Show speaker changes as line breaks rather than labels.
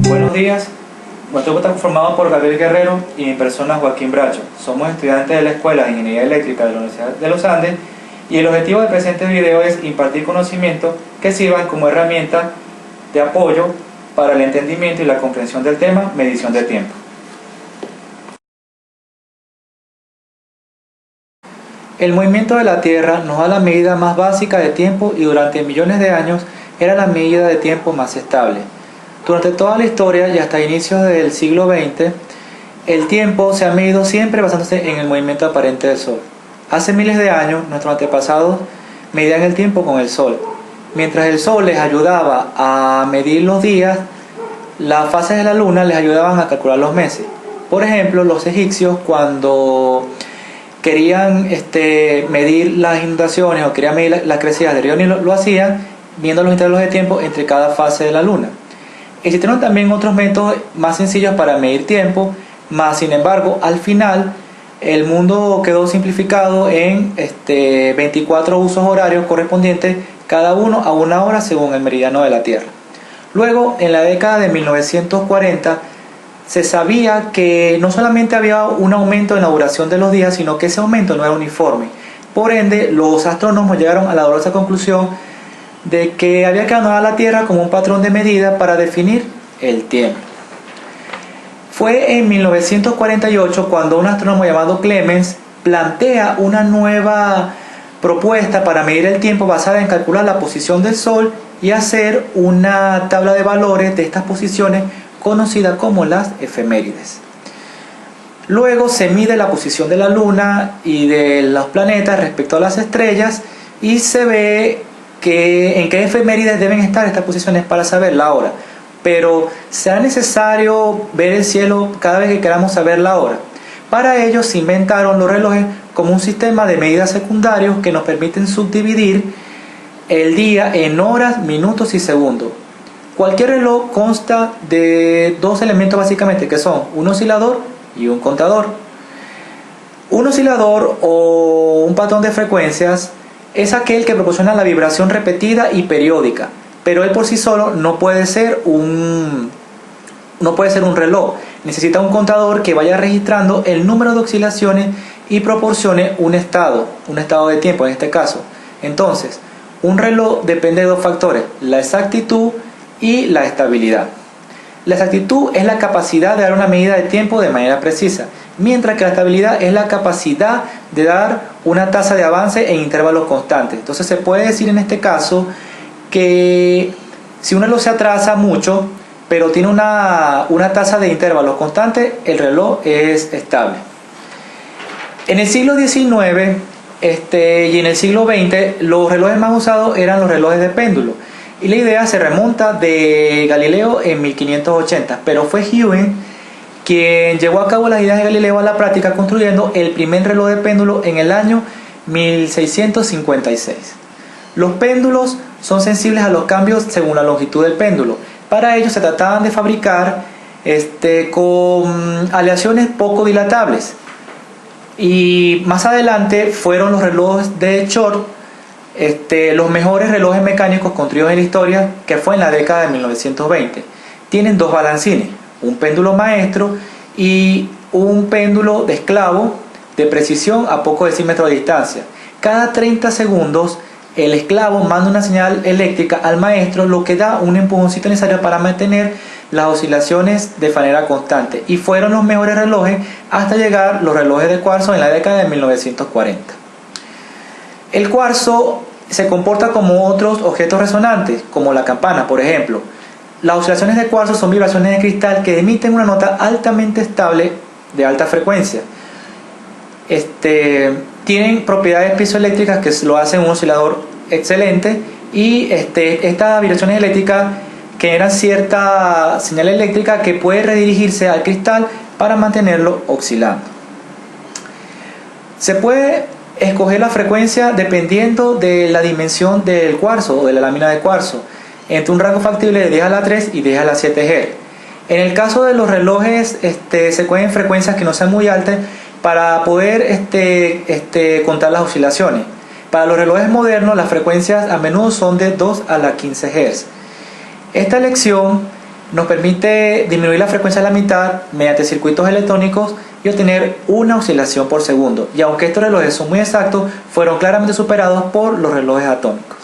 Buenos días, nuestro grupo está conformado por Gabriel Guerrero y mi persona Joaquín Bracho. Somos estudiantes de la Escuela de Ingeniería Eléctrica de la Universidad de los Andes y el objetivo del presente video es impartir conocimientos que sirvan como herramienta de apoyo para el entendimiento y la comprensión del tema medición de tiempo. El movimiento de la Tierra nos da la medida más básica de tiempo y durante millones de años era la medida de tiempo más estable. Durante toda la historia y hasta inicios del siglo XX, el tiempo se ha medido siempre basándose en el movimiento aparente del Sol. Hace miles de años, nuestros antepasados medían el tiempo con el Sol. Mientras el Sol les ayudaba a medir los días, las fases de la Luna les ayudaban a calcular los meses. Por ejemplo, los egipcios cuando querían medir las inundaciones o querían medir las crecidas del río Nilo, lo hacían viendo los intervalos de tiempo entre cada fase de la Luna. Existieron también otros métodos más sencillos para medir tiempo, más sin embargo, al final el mundo quedó simplificado en 24 usos horarios correspondientes, cada uno a una hora según el meridiano de la Tierra. Luego, en la década de 1940, se sabía que no solamente había un aumento en la duración de los días, sino que ese aumento no era uniforme. Por ende, los astrónomos llegaron a la dolorosa conclusión de que había que anotar la Tierra como un patrón de medida para definir el tiempo. Fue en 1948 cuando un astrónomo llamado Clemens plantea una nueva propuesta para medir el tiempo basada en calcular la posición del Sol y hacer una tabla de valores de estas posiciones conocida como las efemérides. Luego se mide la posición de la Luna y de los planetas respecto a las estrellas y se ve en qué efemérides deben estar estas posiciones para saber la hora. Pero será necesario ver el cielo cada vez que queramos saber la hora. Para ello se inventaron los relojes como un sistema de medidas secundarios que nos permiten subdividir el día en horas, minutos y segundos. Cualquier reloj consta de dos elementos básicamente, que son un oscilador y un contador. Un oscilador o un patrón de frecuencias es aquel que proporciona la vibración repetida y periódica, pero él por sí solo no puede ser un reloj. Necesita un contador que vaya registrando el número de oscilaciones y proporcione un estado de tiempo en este caso. Entonces, un reloj depende de dos factores, la exactitud y la estabilidad. La exactitud es la capacidad de dar una medida de tiempo de manera precisa, mientras que la estabilidad es la capacidad de dar una tasa de avance en intervalos constantes. Entonces se puede decir en este caso que si un reloj se atrasa mucho, pero tiene una tasa de intervalos constante, el reloj es estable. En el siglo XIX y en el siglo XX, los relojes más usados eran los relojes de péndulo. Y la idea se remonta de Galileo en 1580, pero fue Huygens quien llevó a cabo las ideas de Galileo a la práctica construyendo el primer reloj de péndulo en el año 1656. Los péndulos son sensibles a los cambios según la longitud del péndulo. Para ello se trataban de fabricar con aleaciones poco dilatables. Y más adelante fueron los relojes de Short, los mejores relojes mecánicos construidos en la historia, que fue en la década de 1920. Tienen dos balancines, un péndulo maestro y un péndulo de esclavo de precisión a pocos decímetros de distancia. Cada 30 segundos el esclavo manda una señal eléctrica al maestro, lo que da un empujoncito necesario para mantener las oscilaciones de manera constante. Y fueron los mejores relojes hasta llegar los relojes de cuarzo en la década de 1940. El cuarzo se comporta como otros objetos resonantes, como la campana, por ejemplo. Las oscilaciones de cuarzo son vibraciones de cristal que emiten una nota altamente estable de alta frecuencia. Tienen propiedades piezoeléctricas que lo hacen un oscilador excelente y estas vibraciones eléctricas generan cierta señal eléctrica que puede redirigirse al cristal para mantenerlo oscilando. Se puede escoger la frecuencia dependiendo de la dimensión del cuarzo o de la lámina de cuarzo, entre un rango factible de 10 a la 3 y 10 a la 7 Hz. En el caso de los relojes se escogen frecuencias que no sean muy altas para poder contar las oscilaciones. Para los relojes modernos, las frecuencias a menudo son de 2 a la 15 Hz. Esta elección nos permite disminuir la frecuencia a la mitad mediante circuitos electrónicos y obtener una oscilación por segundo. Y aunque estos relojes son muy exactos, fueron claramente superados por los relojes atómicos.